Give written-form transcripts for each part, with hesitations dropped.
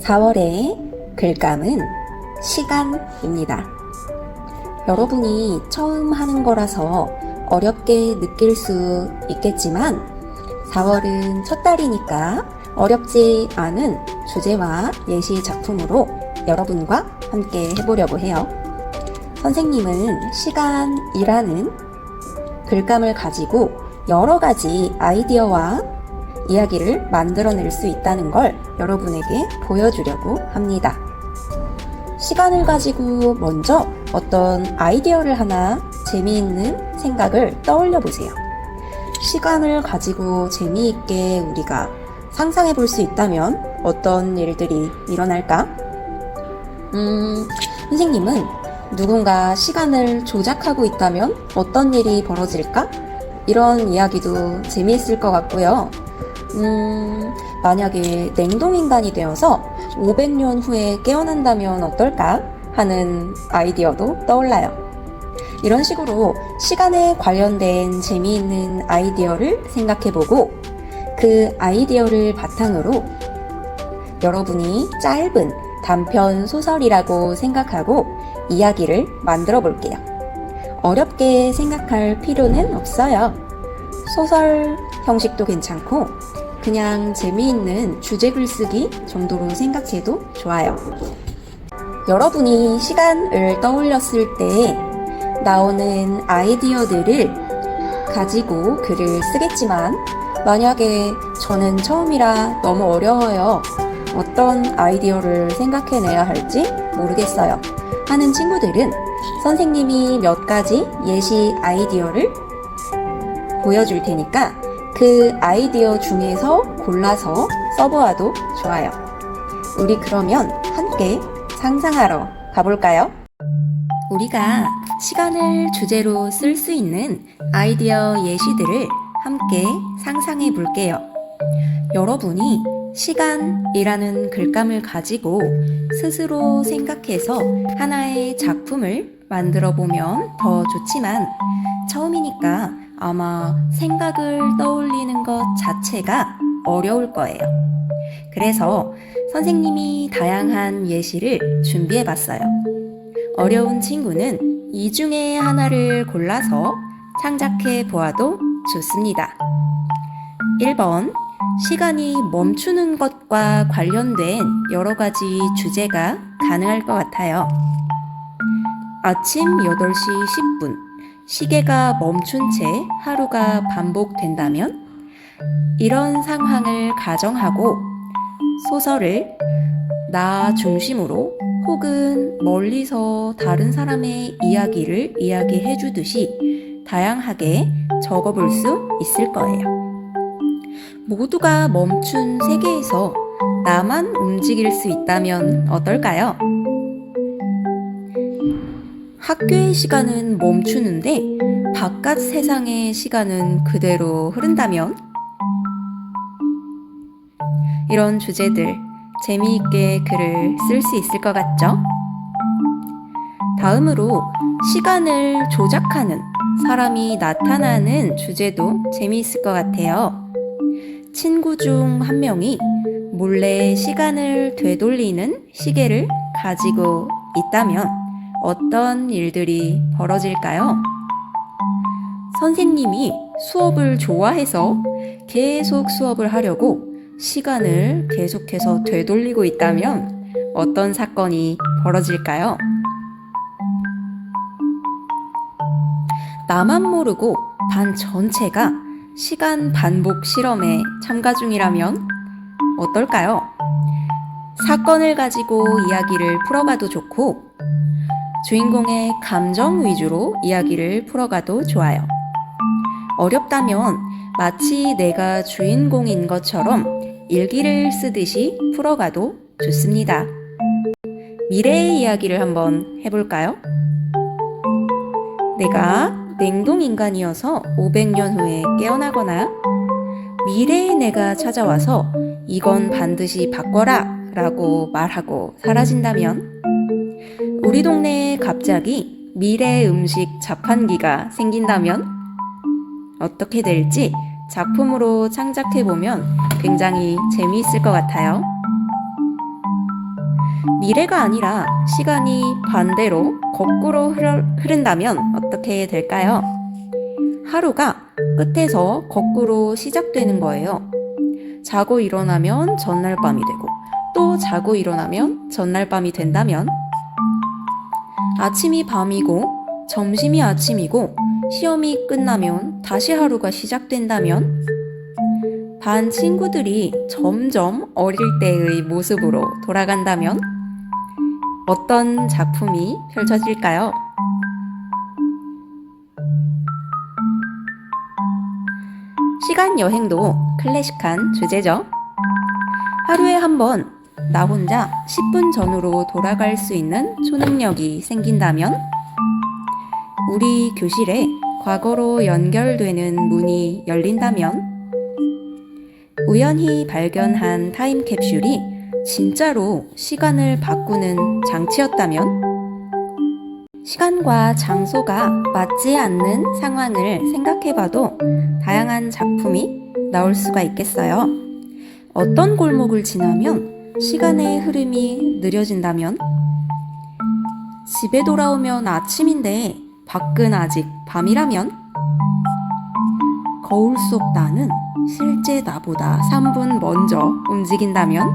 4월의 글감은 시간입니다. 여러분이 처음 하는 거라서 어렵게 느낄 수 있겠지만 4월은 첫 달이니까 어렵지 않은 주제와 예시 작품으로 여러분과 함께 해보려고 해요. 선생님은 시간이라는 글감을 가지고 여러 가지 아이디어와 이야기를 만들어낼 수 있다는 걸 여러분에게 보여주려고 합니다. 시간을 가지고 먼저 어떤 아이디어를 하나 재미있는 생각을 떠올려 보세요. 시간을 가지고 재미있게 우리가 상상해 볼 수 있다면 어떤 일들이 일어날까? 선생님은 누군가 시간을 조작하고 있다면 어떤 일이 벌어질까? 이런 이야기도 재미있을 것 같고요. 만약에 냉동인간이 되어서 500년 후에 깨어난다면 어떨까 하는 아이디어도 떠올라요. 이런 식으로 시간에 관련된 재미있는 아이디어를 생각해보고 그 아이디어를 바탕으로 여러분이 짧은 단편 소설이라고 생각하고 이야기를 만들어 볼게요. 어렵게 생각할 필요는 없어요. 소설 형식도 괜찮고 그냥 재미있는 주제 글쓰기 정도로 생각해도 좋아요. 여러분이 시간을 떠올렸을 때 나오는 아이디어들을 가지고 글을 쓰겠지만 만약에 저는 처음이라 너무 어려워요. 어떤 아이디어를 생각해내야 할지 모르겠어요. 하는 친구들은 선생님이 몇 가지 예시 아이디어를 보여줄 테니까 그 아이디어 중에서 골라서 써보아도 좋아요. 우리 그러면 함께 상상하러 가볼까요? 우리가 시간을 주제로 쓸 수 있는 아이디어 예시들을 함께 상상해 볼게요. 여러분이 시간이라는 글감을 가지고 스스로 생각해서 하나의 작품을 만들어 보면 더 좋지만 처음이니까 아마 생각을 떠올리는 것 자체가 어려울 거예요. 그래서 선생님이 다양한 예시를 준비해 봤어요. 어려운 친구는 이 중에 하나를 골라서 창작해 보아도 좋습니다. 1번, 시간이 멈추는 것과 관련된 여러 가지 주제가 가능할 것 같아요. 아침 8시 10분, 시계가 멈춘 채 하루가 반복된다면? 이런 상황을 가정하고 소설을 나 중심으로 혹은 멀리서 다른 사람의 이야기를 이야기해 주듯이 다양하게 적어볼 수 있을 거예요. 모두가 멈춘 세계에서 나만 움직일 수 있다면 어떨까요? 학교의 시간은 멈추는데 바깥 세상의 시간은 그대로 흐른다면? 이런 주제들 재미있게 글을 쓸 수 있을 것 같죠? 다음으로 시간을 조작하는 사람이 나타나는 주제도 재미있을 것 같아요. 친구 중 한 명이 몰래 시간을 되돌리는 시계를 가지고 있다면 어떤 일들이 벌어질까요? 선생님이 수업을 좋아해서 계속 수업을 하려고 시간을 계속해서 되돌리고 있다면 어떤 사건이 벌어질까요? 나만 모르고 반 전체가 시간 반복 실험에 참가 중이라면 어떨까요? 사건을 가지고 이야기를 풀어가도 좋고 주인공의 감정 위주로 이야기를 풀어가도 좋아요. 어렵다면 마치 내가 주인공인 것처럼 일기를 쓰듯이 풀어가도 좋습니다. 미래의 이야기를 한번 해볼까요? 내가 냉동인간이어서 500년 후에 깨어나거나 미래의 내가 찾아와서 이건 반드시 바꿔라 라고 말하고 사라진다면 우리 동네에 갑자기 미래 음식 자판기가 생긴다면 어떻게 될지 작품으로 창작해보면 굉장히 재미있을 것 같아요. 미래가 아니라 시간이 반대로 거꾸로 흐른다면 어떻게 될까요? 하루가 끝에서 거꾸로 시작되는 거예요. 자고 일어나면 전날 밤이 되고 또 자고 일어나면 전날 밤이 된다면 아침이 밤이고 점심이 아침이고 시험이 끝나면 다시 하루가 시작된다면 반 친구들이 점점 어릴 때의 모습으로 돌아간다면 어떤 작품이 펼쳐질까요? 시간 여행도 클래식한 주제죠. 하루에 한 번 나 혼자 10분 전으로 돌아갈 수 있는 초능력이 생긴다면 우리 교실에 과거로 연결되는 문이 열린다면 우연히 발견한 타임캡슐이 진짜로 시간을 바꾸는 장치였다면 시간과 장소가 맞지 않는 상황을 생각해봐도 다양한 작품이 나올 수가 있겠어요. 어떤 골목을 지나면 시간의 흐름이 느려진다면 집에 돌아오면 아침인데 밖은 아직 밤이라면 거울 속 나는 실제 나보다 3분 먼저 움직인다면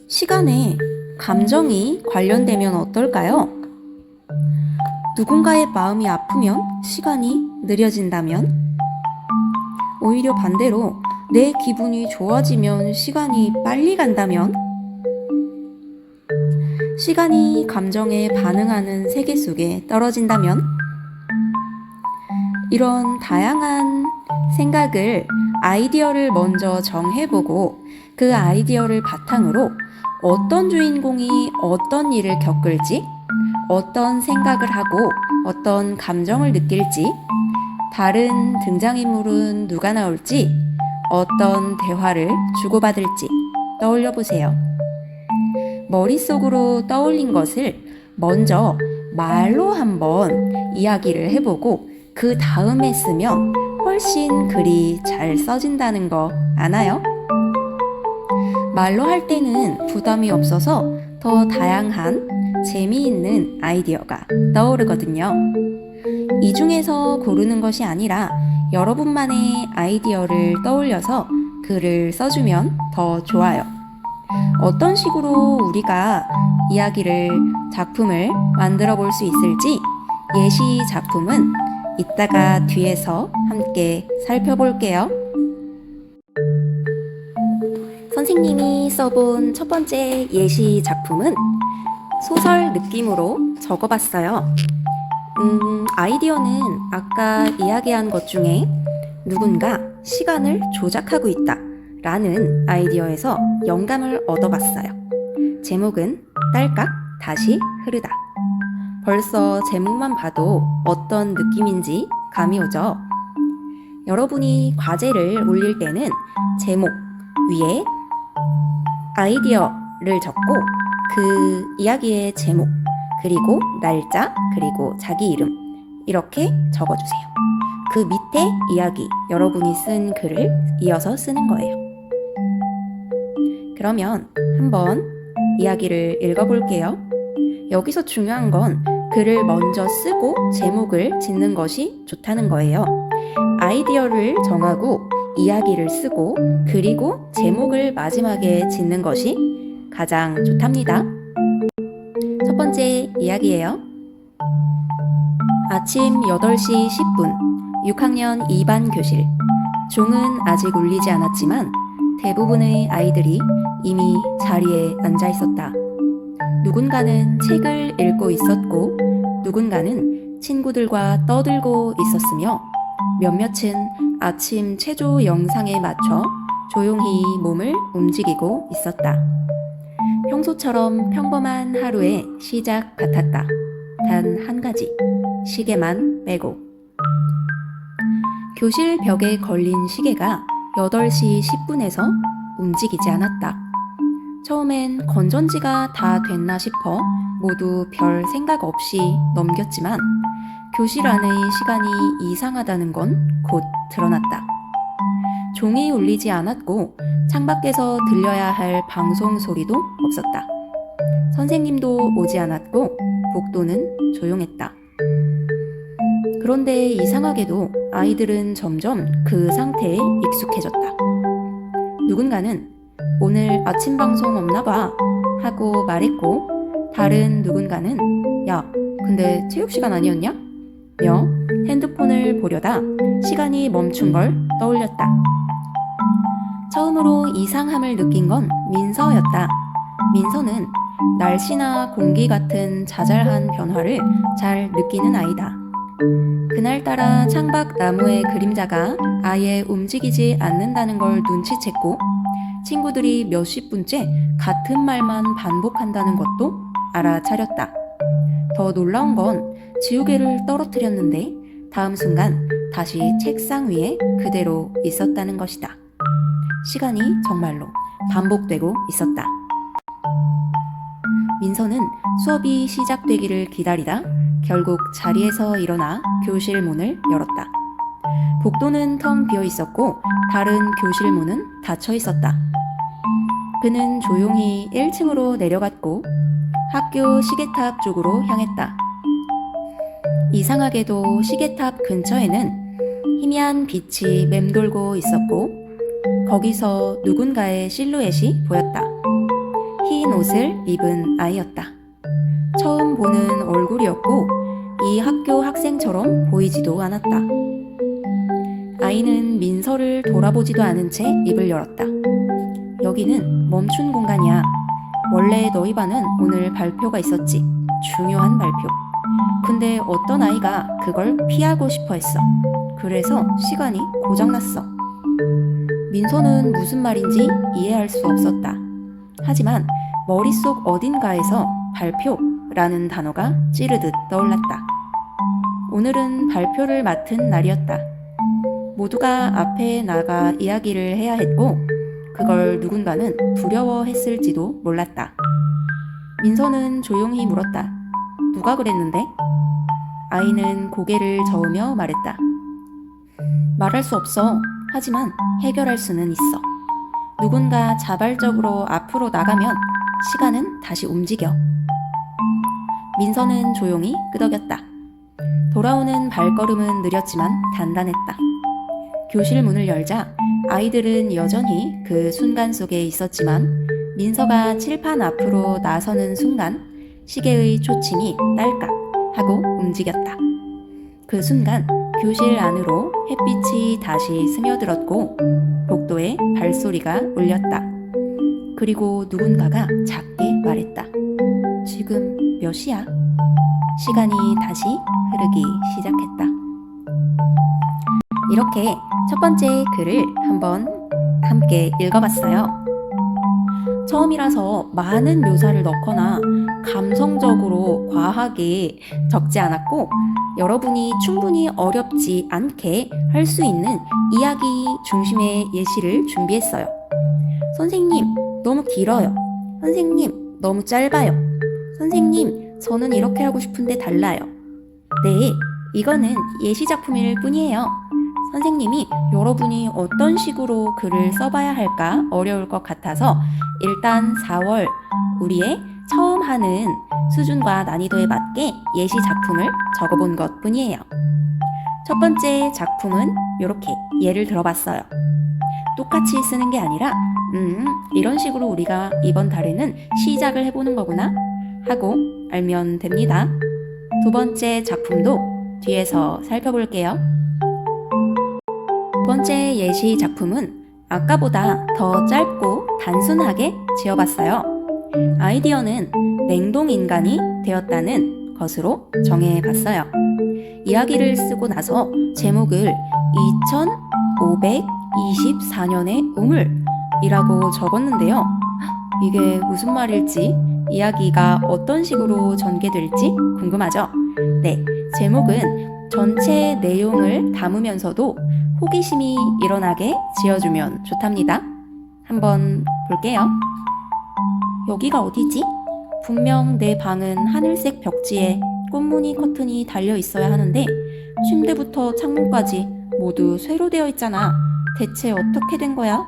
시간에 감정이 관련되면 어떨까요? 누군가의 마음이 아프면 시간이 느려진다면 오히려 반대로 내 기분이 좋아지면 시간이 빨리 간다면 시간이 감정에 반응하는 세계 속에 떨어진다면 이런 다양한 생각을 아이디어를 먼저 정해보고 그 아이디어를 바탕으로 어떤 주인공이 어떤 일을 겪을지 어떤 생각을 하고 어떤 감정을 느낄지 다른 등장인물은 누가 나올지 어떤 대화를 주고받을지 떠올려 보세요. 머릿속으로 떠올린 것을 먼저 말로 한번 이야기를 해보고 그 다음에 쓰면 훨씬 글이 잘 써진다는 거 아나요? 말로 할 때는 부담이 없어서 더 다양한 재미있는 아이디어가 떠오르거든요. 이 중에서 고르는 것이 아니라 여러분만의 아이디어를 떠올려서 글을 써주면 더 좋아요. 어떤 식으로 우리가 작품을 만들어 볼 수 있을지 예시 작품은 이따가 뒤에서 함께 살펴볼게요. 선생님이 써본 첫 번째 예시 작품은 소설 느낌으로 적어봤어요. 아이디어는 아까 이야기한 것 중에 누군가 시간을 조작하고 있다 라는 아이디어에서 영감을 얻어봤어요. 제목은 딸깍 다시 흐르다. 벌써 제목만 봐도 어떤 느낌인지 감이 오죠? 여러분이 과제를 올릴 때는 제목 위에 아이디어를 적고 그 이야기의 제목 그리고 날짜 그리고 자기 이름 이렇게 적어주세요. 그 밑에 이야기 여러분이 쓴 글을 이어서 쓰는 거예요. 그러면 한번 이야기를 읽어볼게요. 여기서 중요한 건 글을 먼저 쓰고 제목을 짓는 것이 좋다는 거예요. 아이디어를 정하고 이야기를 쓰고 그리고 제목을 마지막에 짓는 것이 가장 좋답니다. 첫 번째 이야기예요. 아침 8시 10분 6학년 2반 교실. 종은 아직 울리지 않았지만 대부분의 아이들이 이미 자리에 앉아 있었다. 누군가는 책을 읽고 있었고 누군가는 친구들과 떠들고 있었으며 몇몇은 아침 체조 영상에 맞춰 조용히 몸을 움직이고 있었다. 평소처럼 평범한 하루의 시작 같았다. 단 한 가지, 시계만 빼고. 교실 벽에 걸린 시계가 8시 10분에서 움직이지 않았다. 처음엔 건전지가 다 됐나 싶어 모두 별 생각 없이 넘겼지만 교실 안의 시간이 이상하다는 건 곧 드러났다. 종이 울리지 않았고 창밖에서 들려야 할 방송 소리도 없었다. 선생님도 오지 않았고 복도는 조용했다. 그런데 이상하게도 아이들은 점점 그 상태에 익숙해졌다. 누군가는 오늘 아침 방송 없나 봐 하고 말했고 다른 누군가는 야, 근데 체육 시간 아니었냐? 며 핸드폰을 보려다 시간이 멈춘 걸 떠올렸다. 처음으로 이상함을 느낀 건 민서였다. 민서는 날씨나 공기 같은 자잘한 변화를 잘 느끼는 아이다. 그날따라 창밖 나무의 그림자가 아예 움직이지 않는다는 걸 눈치챘고 친구들이 몇십 분째 같은 말만 반복한다는 것도 알아차렸다. 더 놀라운 건 지우개를 떨어뜨렸는데 다음 순간 다시 책상 위에 그대로 있었다는 것이다. 시간이 정말로 반복되고 있었다. 민서는 수업이 시작되기를 기다리다 결국 자리에서 일어나 교실 문을 열었다. 복도는 텅 비어 있었고 다른 교실 문은 닫혀 있었다. 그는 조용히 1층으로 내려갔고 학교 시계탑 쪽으로 향했다. 이상하게도 시계탑 근처에는 희미한 빛이 맴돌고 있었고 거기서 누군가의 실루엣이 보였다. 흰 옷을 입은 아이였다. 처음 보는 얼굴이었고 이 학교 학생처럼 보이지도 않았다. 아이는 민서를 돌아보지도 않은 채 입을 열었다. 여기는 멈춘 공간이야. 원래 너희 반은 오늘 발표가 있었지. 중요한 발표. 근데 어떤 아이가 그걸 피하고 싶어 했어. 그래서 시간이 고장났어. 민서는 무슨 말인지 이해할 수 없었다. 하지만 머릿속 어딘가에서 발표라는 단어가 찌르듯 떠올랐다. 오늘은 발표를 맡은 날이었다. 모두가 앞에 나가 이야기를 해야 했고 그걸 누군가는 두려워했을지도 몰랐다. 민서는 조용히 물었다. 누가 그랬는데? 아이는 고개를 저으며 말했다. 말할 수 없어. 하지만 해결할 수는 있어. 누군가 자발적으로 앞으로 나가면 시간은 다시 움직여. 민서는 조용히 끄덕였다. 돌아오는 발걸음은 느렸지만 단단했다. 교실 문을 열자 아이들은 여전히 그 순간 속에 있었지만 민서가 칠판 앞으로 나서는 순간 시계의 초침이 딸깍 하고 움직였다. 그 순간 교실 안으로 햇빛이 다시 스며들었고 복도에 발소리가 울렸다. 그리고 누군가가 작게 말했다. 지금 몇 시야? 시간이 다시 흐르기 시작했다. 이렇게 첫 번째 글을 한번 함께 읽어봤어요. 처음이라서 많은 묘사를 넣거나 감성적으로 과하게 적지 않았고 여러분이 충분히 어렵지 않게 할 수 있는 이야기 중심의 예시를 준비했어요. 선생님, 너무 길어요. 선생님, 너무 짧아요. 선생님, 저는 이렇게 하고 싶은데 달라요. 네, 이거는 예시 작품일 뿐이에요. 선생님이 여러분이 어떤 식으로 글을 써봐야 할까 어려울 것 같아서 일단 4월 우리의 처음 하는 수준과 난이도에 맞게 예시 작품을 적어본 것 뿐이에요. 첫 번째 작품은 이렇게 예를 들어봤어요. 똑같이 쓰는 게 아니라 이런 식으로 우리가 이번 달에는 시작을 해보는 거구나 하고 알면 됩니다. 두 번째 작품도 뒤에서 살펴볼게요. 두 번째 예시 작품은 아까보다 더 짧고 단순하게 지어봤어요. 아이디어는 냉동인간이 되었다는 것으로 정해봤어요. 이야기를 쓰고 나서 제목을 2524년의 우물이라고 적었는데요. 이게 무슨 말일지, 이야기가 어떤 식으로 전개될지 궁금하죠? 네, 제목은 전체 내용을 담으면서도 호기심이 일어나게 지어주면 좋답니다. 한번 볼게요. 여기가 어디지? 분명 내 방은 하늘색 벽지에 꽃무늬 커튼이 달려 있어야 하는데 침대부터 창문까지 모두 쇠로 되어 있잖아. 대체 어떻게 된 거야?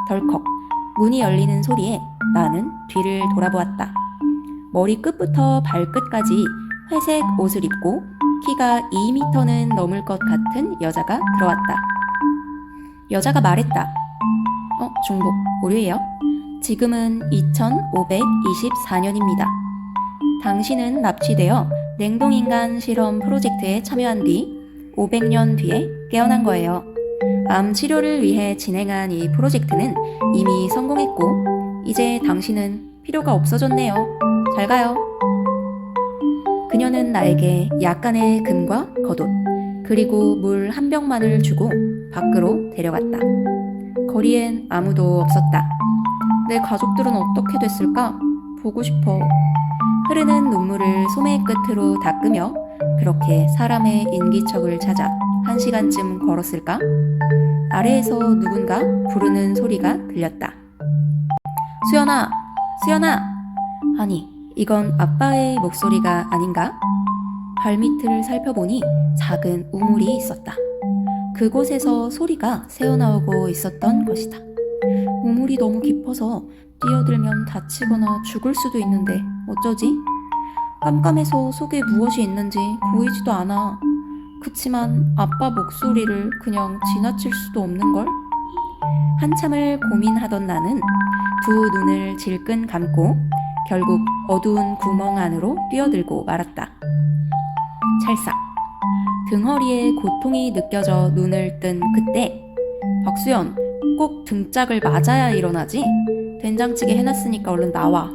덜컥 문이 열리는 소리에 나는 뒤를 돌아보았다. 머리 끝부터 발끝까지 회색 옷을 입고 키가 2m는 넘을 것 같은 여자가 들어왔다. 여자가 말했다. 중복, 오류예요. 지금은 2524년입니다. 당신은 납치되어 냉동인간 실험 프로젝트에 참여한 뒤 500년 뒤에 깨어난 거예요. 암 치료를 위해 진행한 이 프로젝트는 이미 성공했고 이제 당신은 필요가 없어졌네요. 잘 가요. 그녀는 나에게 약간의 금과 겉옷 그리고 물 한 병만을 주고 밖으로 데려갔다. 거리엔 아무도 없었다. 내 가족들은 어떻게 됐을까? 보고 싶어. 흐르는 눈물을 소매 끝으로 닦으며 그렇게 사람의 인기척을 찾아 1시간쯤 걸었을까? 아래에서 누군가 부르는 소리가 들렸다. 수연아! 수연아! 아니, 이건 아빠의 목소리가 아닌가? 발밑을 살펴보니 작은 우물이 있었다. 그곳에서 소리가 새어나오고 있었던 것이다. 우물이 너무 깊어서 뛰어들면 다치거나 죽을 수도 있는데 어쩌지? 깜깜해서 속에 무엇이 있는지 보이지도 않아. 그치만 아빠 목소리를 그냥 지나칠 수도 없는걸? 한참을 고민하던 나는 두 눈을 질끈 감고 결국 어두운 구멍 안으로 뛰어들고 말았다. 찰싹. 등허리에 고통이 느껴져 눈을 뜬 그때 박수연, 꼭 등짝을 맞아야 일어나지? 된장찌개 해놨으니까 얼른 나와.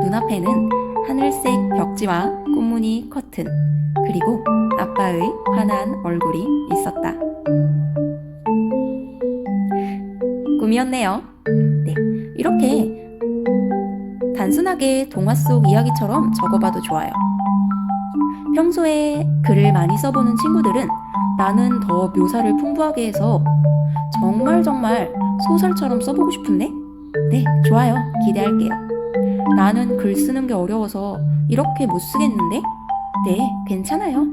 눈앞에는 하늘색 벽지와 꽃무늬 커튼 그리고 아빠의 환한 얼굴이 있었다. 꿈이었네요. 네, 이렇게 단순하게 동화 속 이야기처럼 적어봐도 좋아요. 평소에 글을 많이 써보는 친구들은 나는 더 묘사를 풍부하게 해서 정말 소설처럼 써보고 싶은데? 네, 좋아요. 기대할게요. 나는 글 쓰는 게 어려워서 이렇게 못 쓰겠는데? 네, 괜찮아요.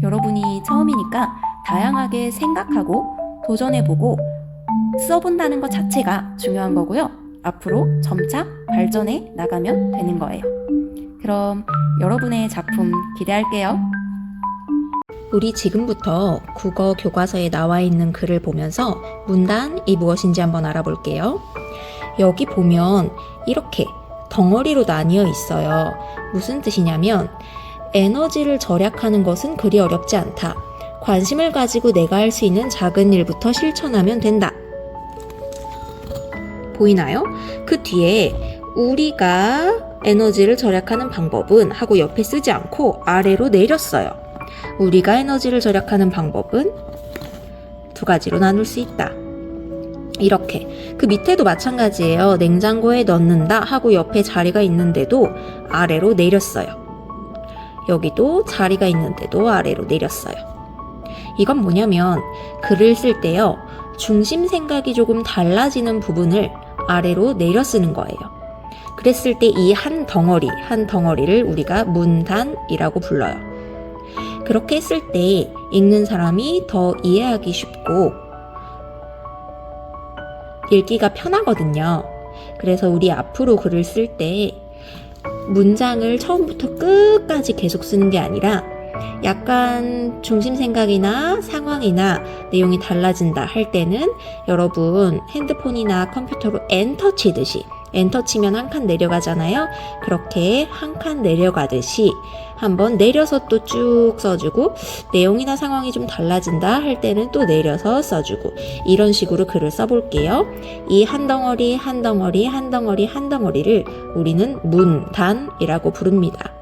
여러분이 처음이니까 다양하게 생각하고 도전해보고 써본다는 것 자체가 중요한 거고요. 앞으로 점차 발전해 나가면 되는 거예요. 그럼 여러분의 작품 기대할게요. 우리 지금부터 국어 교과서에 나와 있는 글을 보면서 문단이 무엇인지 한번 알아볼게요. 여기 보면 이렇게 덩어리로 나뉘어 있어요. 무슨 뜻이냐면 에너지를 절약하는 것은 그리 어렵지 않다. 관심을 가지고 내가 할 수 있는 작은 일부터 실천하면 된다. 보이나요? 그 뒤에 우리가 에너지를 절약하는 방법은 하고 옆에 쓰지 않고 아래로 내렸어요. 우리가 에너지를 절약하는 방법은 두 가지로 나눌 수 있다. 이렇게 그 밑에도 마찬가지예요. 냉장고에 넣는다 하고 옆에 자리가 있는데도 아래로 내렸어요. 여기도 자리가 있는데도 아래로 내렸어요. 이건 뭐냐면 글을 쓸 때요. 중심 생각이 조금 달라지는 부분을 아래로 내려 쓰는 거예요. 그랬을 때 이 한 덩어리를 우리가 문단이라고 불러요. 그렇게 했을 때 읽는 사람이 더 이해하기 쉽고 읽기가 편하거든요. 그래서 우리 앞으로 글을 쓸 때 문장을 처음부터 끝까지 계속 쓰는 게 아니라 약간 중심 생각이나 상황이나 내용이 달라진다 할 때는 여러분 핸드폰이나 컴퓨터로 엔터 치듯이 엔터 치면 한 칸 내려가잖아요. 그렇게 한 칸 내려가듯이 한번 내려서 또 쭉 써주고 내용이나 상황이 좀 달라진다 할 때는 또 내려서 써주고 이런 식으로 글을 써볼게요. 이 한 덩어리를 우리는 문단이라고 부릅니다.